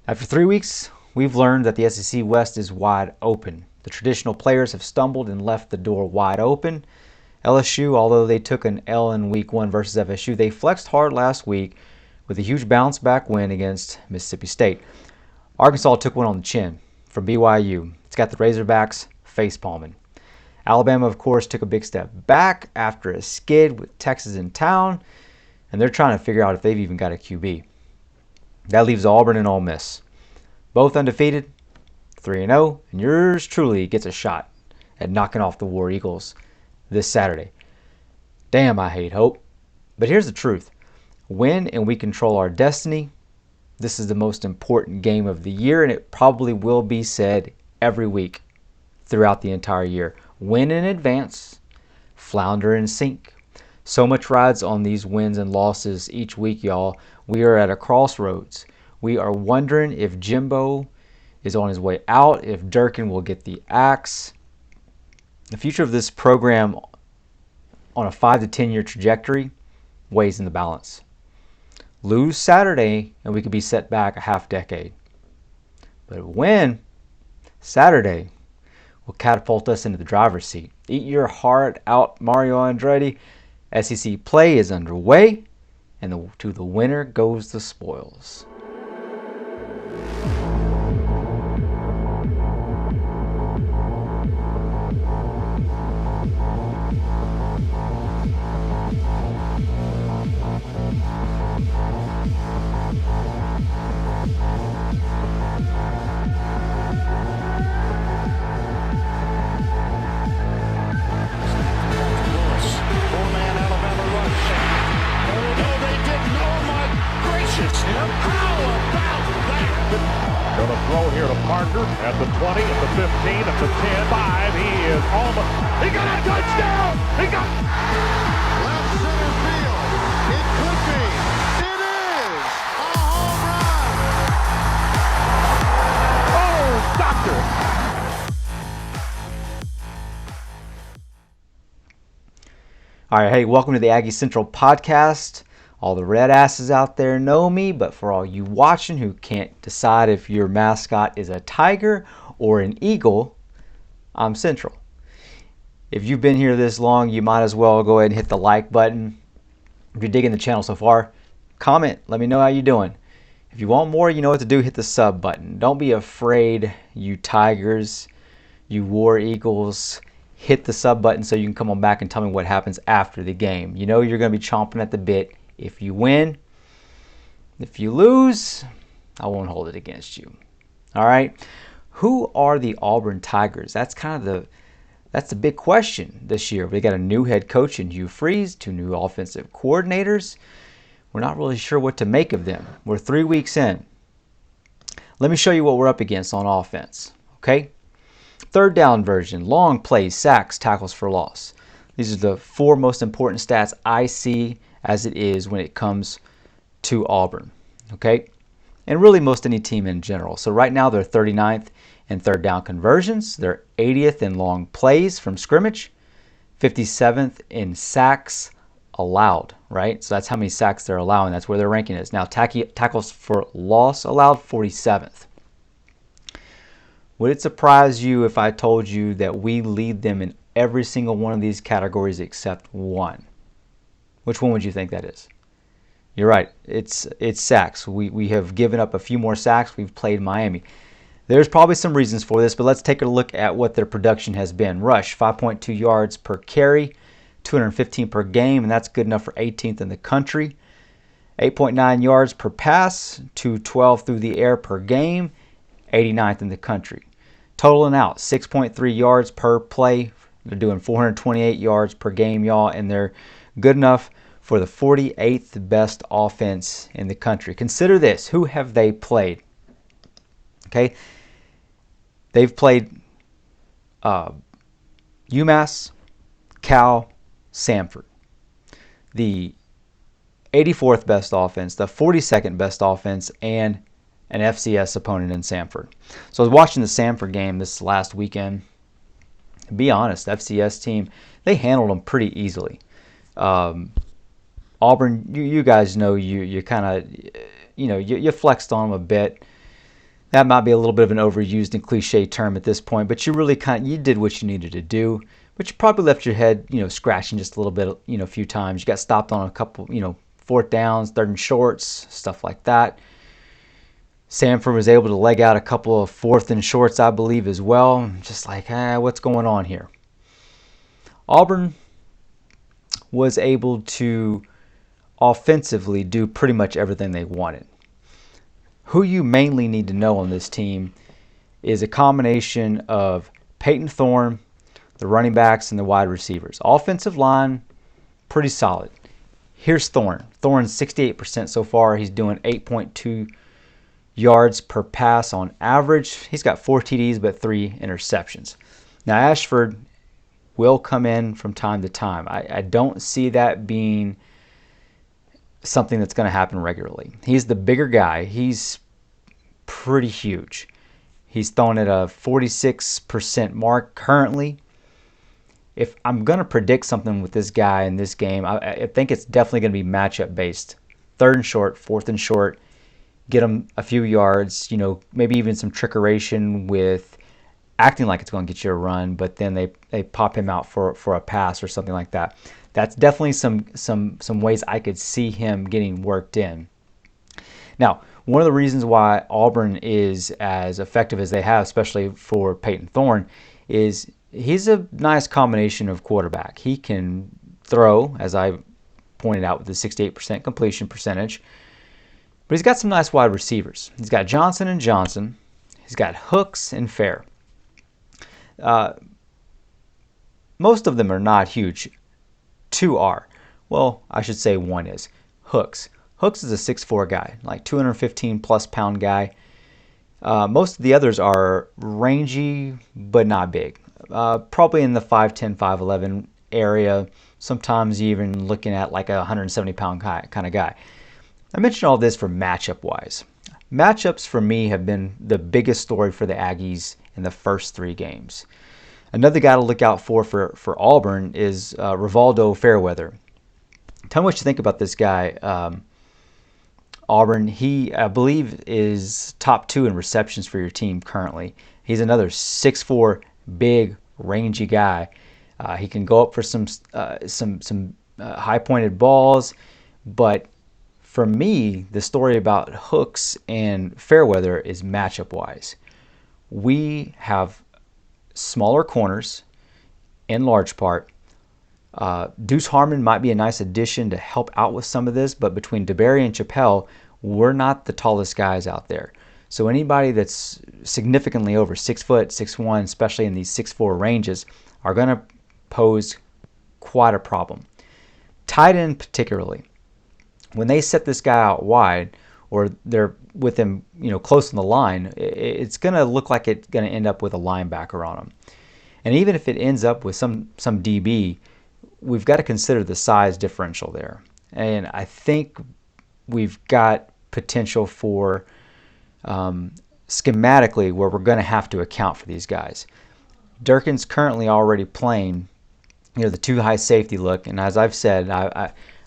After 3 weeks, we've learned that the SEC West is wide open. The traditional players have stumbled and left the door wide open. LSU, although they took an L in week 1 versus FSU, they flexed hard last week with a huge bounce back win against Mississippi State. Arkansas took one on the chin from BYU. It's got the Razorbacks facepalming. Alabama, of course, took a big step back after a skid with Texas in town, and they're trying to figure out if they've even got a QB. That leaves Auburn and Ole Miss, both undefeated, 3-0, and yours truly gets a shot at knocking off the War Eagles this Saturday. Damn, I hate hope. But here's the truth. Win and we control our destiny. This is the most important game of the year, and it probably will be said every week throughout the entire year. Win in advance, flounder in sync. So much rides on these wins and losses each week, y'all. We are at a crossroads. We are wondering if Jimbo is on his way out, if Durkin will get the axe. The future of this program on a 5 to 10 year trajectory weighs in the balance. Lose Saturday and we could be set back a half decade. But win Saturday will catapult us into the driver's seat. Eat your heart out, Mario Andretti. SEC play is underway, and to the winner goes the spoils. At the 20, at the 15, at the 10, 5, he is almost, he got a touchdown! He got left center field. It could be. It is a home run. Oh, doctor! All right, hey, welcome to the AggieCentral podcast. All the red asses out there know me, but for all you watching who can't decide if your mascot is a tiger or an eagle, I'm Central. If you've been here this long, you might as well go ahead and hit the like button. If you're digging the channel so far, comment. Let me know how you're doing. If you want more, you know what to do. Hit the sub button. Don't be afraid, you tigers, you war eagles. Hit the sub button so you can come on back and tell me what happens after the game. You know you're going to be chomping at the bit. If you win, if you lose, I won't hold it against you. All right. Who are the Auburn Tigers? That's the big question this year. We got a new head coach in Hugh Freeze, 2 new offensive coordinators. We're not really sure what to make of them. We're 3 weeks in. Let me show you what we're up against on offense. Okay. 3rd down version, long plays, sacks, tackles for loss. These are the 4 most important stats I see as it is when it comes to Auburn, okay? And really most any team in general. So right now they're 39th in 3rd down conversions. They're 80th in long plays from scrimmage, 57th in sacks allowed, right? So that's how many sacks they're allowing. That's where their ranking is. Now tackles for loss allowed, 47th. Would it surprise you if I told you that we lead them in every single one of these categories except one? Which one would you think that is? You're right. It's sacks. We have given up a few more sacks. We've played Miami. There's probably some reasons for this, but let's take a look at what their production has been. Rush, 5.2 yards per carry, 215 per game, and that's good enough for 18th in the country. 8.9 yards per pass, 212 through the air per game, 89th in the country. Total and out, 6.3 yards per play. They're doing 428 yards per game, y'all, and they're good enough for the 48th best offense in the country. Consider this. Who have they played? Okay. They've played UMass, Cal, Samford. The 84th best offense, the 42nd best offense, and an FCS opponent in Samford. So I was watching the Samford game this last weekend. To be honest, the FCS team, they handled them pretty easily. Auburn, you guys know you kind of, you flexed on them a bit. That might be a little bit of an overused and cliche term at this point, but you did what you needed to do. But you probably left your head, scratching just a little bit, a few times. You got stopped on a couple, fourth downs, third and shorts, stuff like that. Samford was able to leg out a couple of fourth and shorts, I believe, as well. Just like, what's going on here? Auburn was able to offensively do pretty much everything they wanted. Who you mainly need to know on this team is a combination of Peyton Thorne, the running backs, and the wide receivers. Offensive line, pretty solid. Here's Thorne. Thorne's 68% so far. He's doing 8.2 yards per pass on average. He's got 4 TDs but 3 interceptions. Now Ashford will come in from time to time. I don't see that being something that's going to happen regularly. He's the bigger guy. He's pretty huge. He's thrown at a 46% mark currently. If I'm going to predict something with this guy in this game, I think it's definitely going to be matchup based. Third and short, fourth and short, get him a few yards, maybe even some trickeration with acting like it's going to get you a run, but then they pop him out for a pass or something like that. That's definitely some ways I could see him getting worked in. Now, one of the reasons why Auburn is as effective as they have, especially for Peyton Thorne, is he's a nice combination of quarterback. He can throw, as I pointed out, with the 68% completion percentage, but he's got some nice wide receivers. He's got Johnson and Johnson. He's got Hooks and Fair. Most of them are not huge. 2 are. Well, I should say 1 is. Hooks. Hooks is a 6'4 guy, like 215 plus pound guy. Most of the others are rangy, but not big. Probably in the 5'10", 5'11 area. Sometimes even looking at like a 170 pound kind of guy. I mentioned all this for matchup wise. Matchups for me have been the biggest story for the Aggies in the first 3 games. Another guy to look out for Auburn is Rivaldo Fairweather. Tell me what you think about this guy. Auburn, he, I believe, is top 2 in receptions for your team currently. He's another 6'4", big, rangy guy. He can go up for some high-pointed balls, but for me, the story about Hooks and Fairweather is matchup-wise. We have smaller corners, in large part. Deuce Harmon might be a nice addition to help out with some of this, but between DeBerry and Chappelle, we're not the tallest guys out there. So anybody that's significantly over 6 foot, 6'1", especially in these 6'4" ranges, are going to pose quite a problem. Tight end particularly. When they set this guy out wide, or they're with him, close on the line, it's going to look like it's going to end up with a linebacker on him. And even if it ends up with some DB, we've got to consider the size differential there. And I think we've got potential for schematically where we're going to have to account for these guys. Durkin's currently already playing, the too high safety look. And as I've said,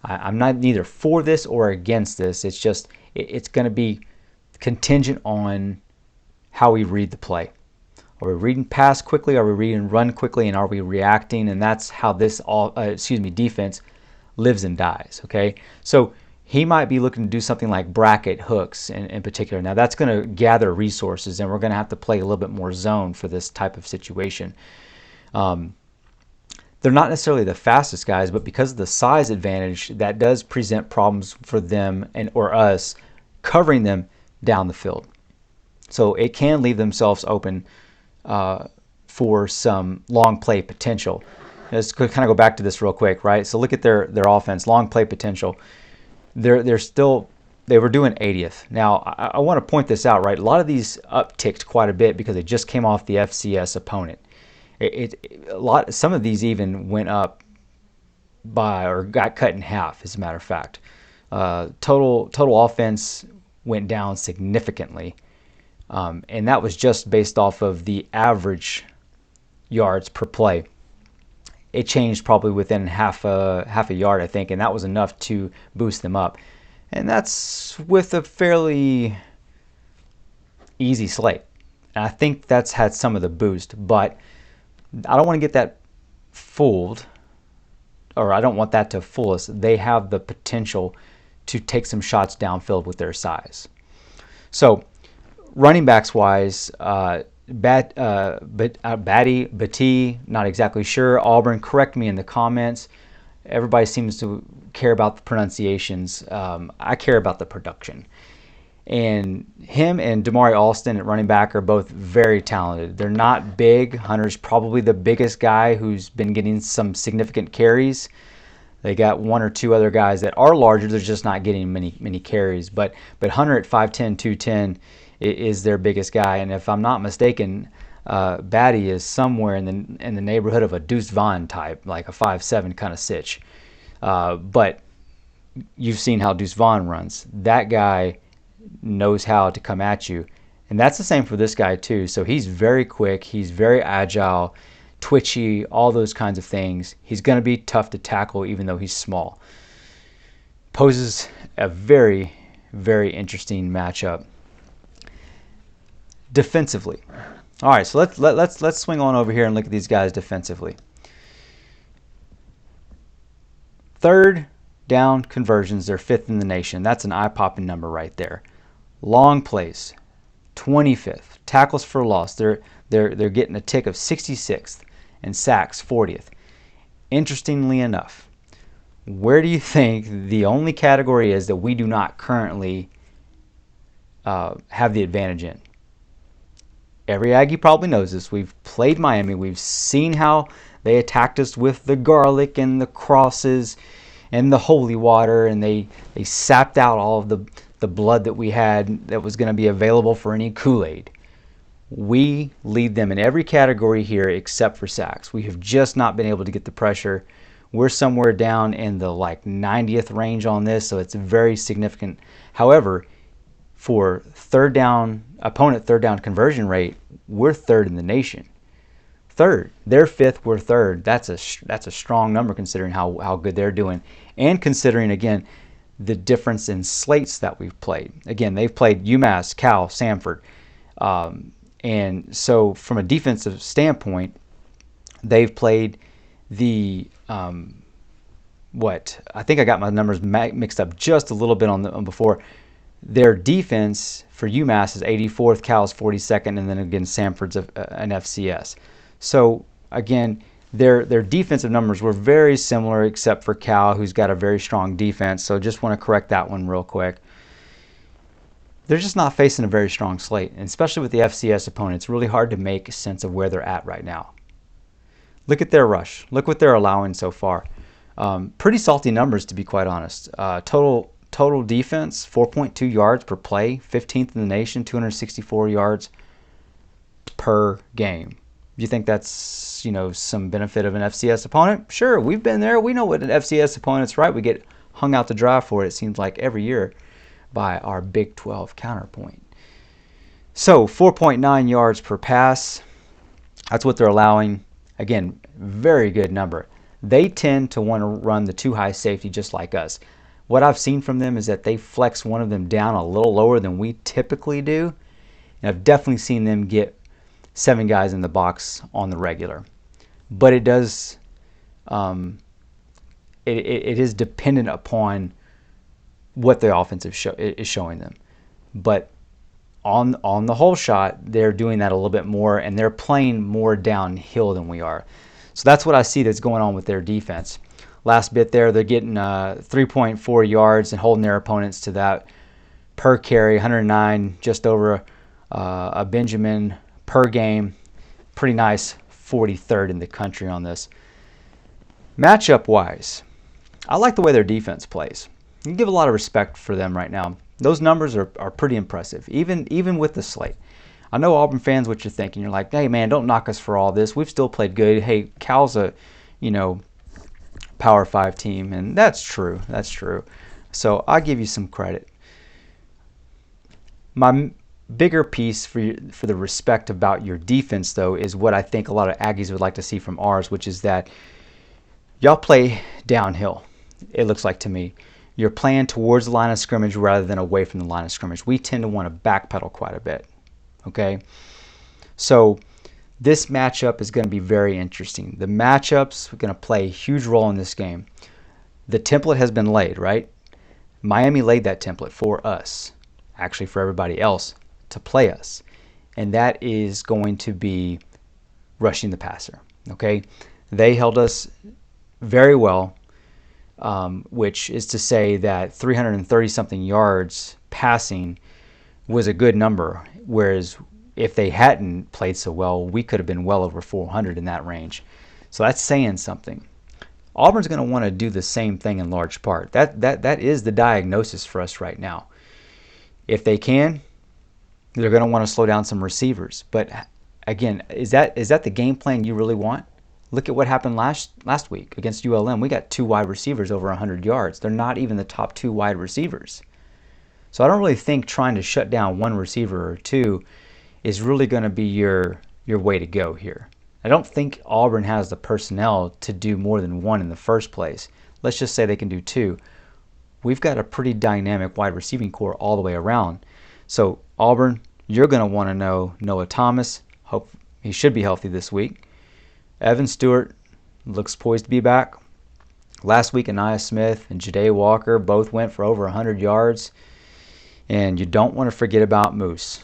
I'm not neither for this or against this. It's just it's going to be contingent on how we read the play. Are we reading pass quickly? Are we reading run quickly? And are we reacting? And that's how this defense lives and dies. Okay, so he might be looking to do something like bracket Hooks in particular. Now that's going to gather resources, and we're going to have to play a little bit more zone for this type of situation. They're not necessarily the fastest guys, but because of the size advantage, that does present problems for them or us covering them down the field. So it can leave themselves open for some long play potential. Let's kind of go back to this real quick, right? So look at their offense, long play potential. They were doing 80th. Now I want to point this out, right? A lot of these upticked quite a bit because they just came off the FCS opponent. Some of these even went up by or got cut in half, as a matter of fact. Total offense went down significantly, and that was just based off of the average yards per play. It changed probably within half a yard, I think, and that was enough to boost them up. And that's with a fairly easy slate. And I think that's had some of the boost, but I don't want to get that fooled, or I don't want that to fool us. They have the potential to take some shots downfield with their size. So running backs wise, Batty, not exactly sure. Auburn, correct me in the comments. Everybody seems to care about the pronunciations. I care about the production. And him and Damari Alston at running back are both very talented. They're not big. Hunter's probably the biggest guy who's been getting some significant carries. They got one or two other guys that are larger. They're just not getting many carries. But Hunter at 5'10", 210 is their biggest guy. And if I'm not mistaken, Batty is somewhere in the neighborhood of a Deuce Vaughn type, like a 5'7" kind of sitch. But you've seen how Deuce Vaughn runs. That guy knows how to come at you. And that's the same for this guy too. So he's very quick. He's very agile, twitchy, all those kinds of things. He's going to be tough to tackle even though he's small. Poses a very, very interesting matchup. Defensively. All right, so let's swing on over here and look at these guys defensively. Third down conversions, they're 5th in the nation. That's an eye-popping number right there. Long plays, 25th. Tackles for loss, they're getting a tick of 66th, and sacks 40th. Interestingly enough, where do you think the only category is that we do not currently have the advantage in? Every Aggie probably knows this. We've played Miami. We've seen how they attacked us with the garlic and the crosses and the holy water, and they sapped out all of the blood that we had that was going to be available for any Kool-Aid. We lead them in every category here except for sacks. We have just not been able to get the pressure. We're somewhere down in the 90th range on this, so it's very significant. However, for opponent third down conversion rate, we're 3rd in the nation. 3rd. They're 5th, we're 3rd. That's a strong number considering how good they're doing, and considering, again, the difference in slates that we've played. Again, they've played UMass, Cal, Samford. And so from a defensive standpoint, they've played the I think I got my numbers mixed up just a little bit on before. Their defense for UMass is 84th, Cal's 42nd, and then again Samford's an FCS. So again, their defensive numbers were very similar except for Cal, who's got a very strong defense. So just want to correct that one real quick. They're just not facing a very strong slate, and especially with the FCS opponent, it's really hard to make sense of where they're at right now. Look at their rush. Look what they're allowing so far. Pretty salty numbers, to be quite honest. Total defense, 4.2 yards per play, 15th in the nation, 264 yards per game. Do you think that's some benefit of an FCS opponent? Sure, we've been there. We know what an FCS opponent's right. We get hung out to dry for it, it seems like, every year by our Big 12 counterpoint. So 4.9 yards per pass. That's what they're allowing. Again, very good number. They tend to want to run the too high safety just like us. What I've seen from them is that they flex one of them down a little lower than we typically do. And I've definitely seen them get 7 guys in the box on the regular. But it does, it is dependent upon what the offense is showing them. But on the whole shot, they're doing that a little bit more, and they're playing more downhill than we are. So that's what I see that's going on with their defense. Last bit there, they're getting 3.4 yards and holding their opponents to that per carry, 109, just over a Benjamin per game. Pretty nice, 43rd in the country on this. Matchup-wise, I like the way their defense plays. You give a lot of respect for them right now. Those numbers are pretty impressive, even with the slate. I know Auburn fans what you're thinking. You're like, hey, man, don't knock us for all this. We've still played good. Hey, Cal's a, Power 5 team, and that's true. That's true. So I'll give you some credit. My bigger piece for the respect about your defense, though, is what I think a lot of Aggies would like to see from ours, which is that y'all play downhill, it looks like to me. You're playing towards the line of scrimmage rather than away from the line of scrimmage. We tend to want to backpedal quite a bit. Okay? So this matchup is going to be very interesting. The matchups are going to play a huge role in this game. The template has been laid, right? Miami laid that template for us, actually for everybody else, to play us. And that is going to be rushing the passer. Okay? They held us very well, which is to say that 330-something yards passing was a good number, whereas if they hadn't played so well, we could have been well over 400 in that range. So that's saying something. Auburn's going to want to do the same thing in large part. That is the diagnosis for us right now. If they can, they're going to want to slow down some receivers. But again, is that the game plan you really want? Look at what happened last week against ULM. We got 2 wide receivers over 100 yards. They're not even the top 2 wide receivers. So I don't really think trying to shut down one receiver or two is really going to be your way to go here. I don't think Auburn has the personnel to do more than one in the first place. Let's just say they can do 2. We've got a pretty dynamic wide receiving core all the way around. So Auburn, you're going to want to know Noah Thomas. Hope he should be healthy this week. Evan Stewart looks poised to be back. Last week, Aniyah Smith and Ja'Day Walker both went for over 100 yards. And you don't want to forget about Moose.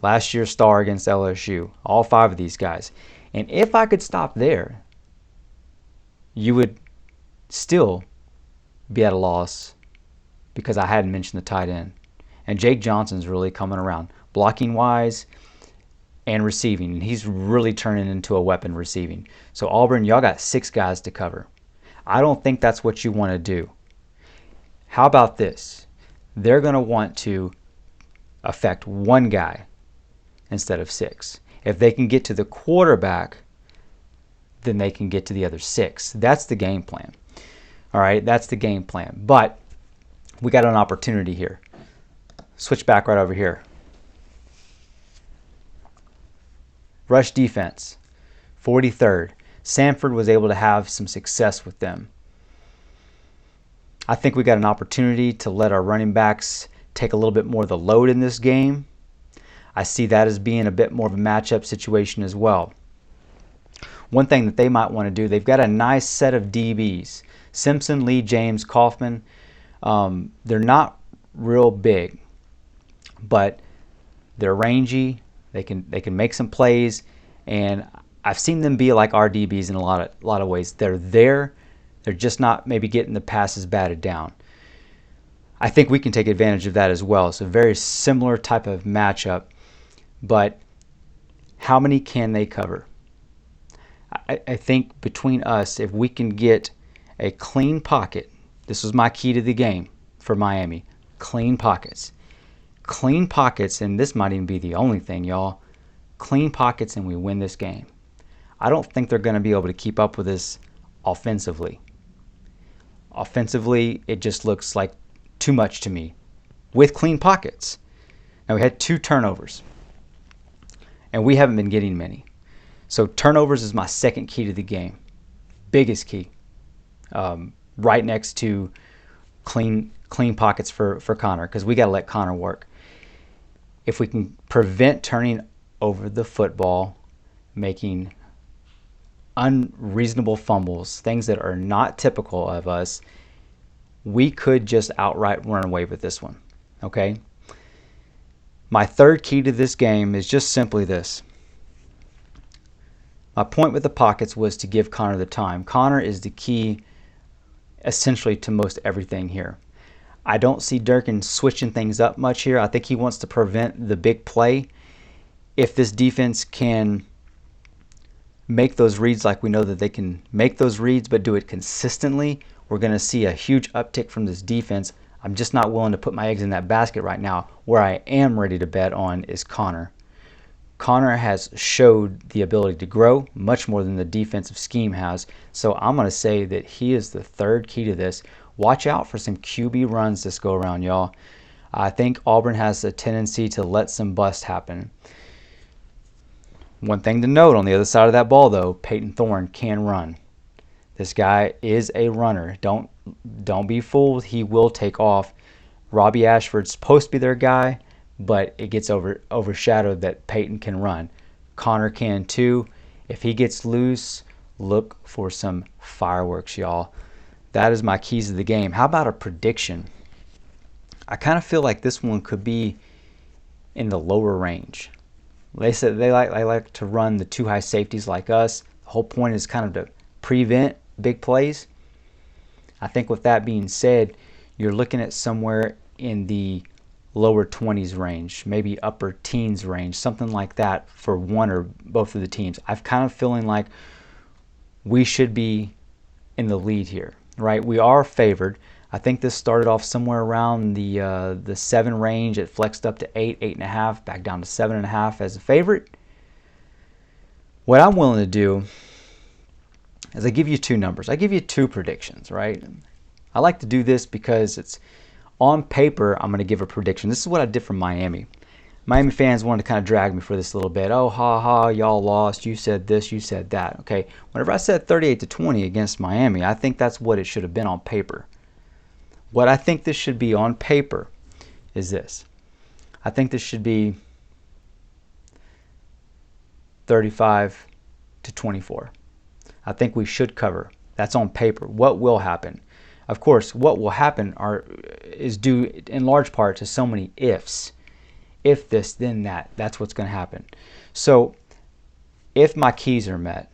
Last year's star against LSU. All 5 of these guys. And if I could stop there, you would still be at a loss because I hadn't mentioned the tight end. And Jake Johnson's really coming around. Blocking wise and receiving. And he's really turning into a weapon receiving. So Auburn, y'all got 6 guys to cover. I don't think that's what you want to do. How about this? They're going to want to affect 1 guy instead of 6. If they can get to the quarterback, then they can get to the other 6. That's the game plan. All right, that's the game plan. But we got an opportunity here. Switch back right over here. Rush defense, 43rd. Samford was able to have some success with them. I think we got an opportunity to let our running backs take a little bit more of the load in this game. I see that as being a bit more of a matchup situation as well. One thing that they might want to do, they've got a nice set of DBs. Simpson, Lee, James, Kaufman. They're not real big, but they're rangy. They can make some plays, and I've seen them be like our DBs in a lot of ways. They're there. They're just not maybe getting the passes batted down. I think we can take advantage of that as well. It's a very similar type of matchup, but how many can they cover? I think between us, if we can get a clean pocket, this was my key to the game for Miami, clean pockets. Clean pockets, and this might even be the only thing, y'all. Clean pockets and we win this game. I don't think they're going to be able to keep up with this offensively. Offensively, it just looks like too much to me with clean pockets. Now, we had 2 turnovers, and we haven't been getting many. So turnovers is my second key to the game. Biggest key. Right next to clean pockets for Connor, because we got to let Connor work. If we can prevent turning over the football, making unreasonable fumbles, things that are not typical of us, we could just outright run away with this one. Okay? My third key to this game is just simply this. My point with the pockets was to give Connor the time. Connor is the key essentially to most everything here. I don't see Durkin switching things up much here. I think he wants to prevent the big play. If this defense can make those reads like we know that they can make those reads, but do it consistently, we're going to see a huge uptick from this defense. I'm just not willing to put my eggs in that basket right now. Where I am ready to bet on is Connor. Connor has showed the ability to grow much more than the defensive scheme has. So I'm going to say that he is the third key to this. Watch out for some QB runs this go around, y'all. I think Auburn has a tendency to let some bust happen. One thing to note on the other side of that ball, though, Peyton Thorne can run. This guy is a runner. Don't be fooled. He will take off. Robbie Ashford's supposed to be their guy. but it gets overshadowed that Peyton can run. Connor can too. If he gets loose, look for some fireworks, y'all. That is my keys to the game. How about a prediction? I kind of feel like this one could be in the lower range. They said they like to run the two high safeties like us. The whole point is kind of to prevent big plays. I think with that being said, you're looking at somewhere in the lower 20s range, maybe upper teens range, something like that for one or both of the teams. I'm kind of feeling like we should be in the lead here, right? We are favored. I think this started off somewhere around the 7 range. It flexed up to 8, 8.5, back down to 7.5 as a favorite. What I'm willing to do is I give you 2 numbers. I give you 2 predictions, right? I like to do this because it's on paper. I'm going to give a prediction. This is what I did for Miami. Miami fans wanted to kind of drag me for this a little bit. Oh, ha, ha, y'all lost. You said this, you said that. Okay, whenever I said 38-20 against Miami, I think that's what it should have been on paper. What I think this should be on paper is this. I think this should be 35-24. I think we should cover. That's on paper. What will happen? Of course, what will happen is due in large part to so many ifs. If this, then that. That's what's going to happen. So if my keys are met,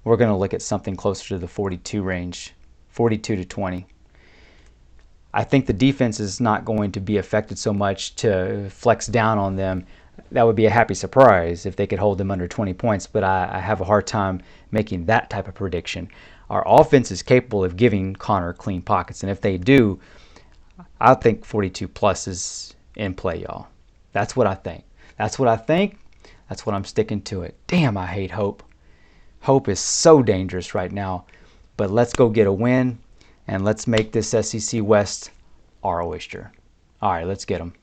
we're going to look at something closer to the 42 range, 42-20. I think the defense is not going to be affected so much to flex down on them. That would be a happy surprise if they could hold them under 20 points, but I have a hard time making that type of prediction. Our offense is capable of giving Connor clean pockets, and if they do, I think 42 plus is in play, y'all. That's what I think. That's what I'm sticking to it. Damn, I hate hope. Hope is so dangerous right now, but let's go get a win, and let's make this SEC West our oyster. All right, let's get them.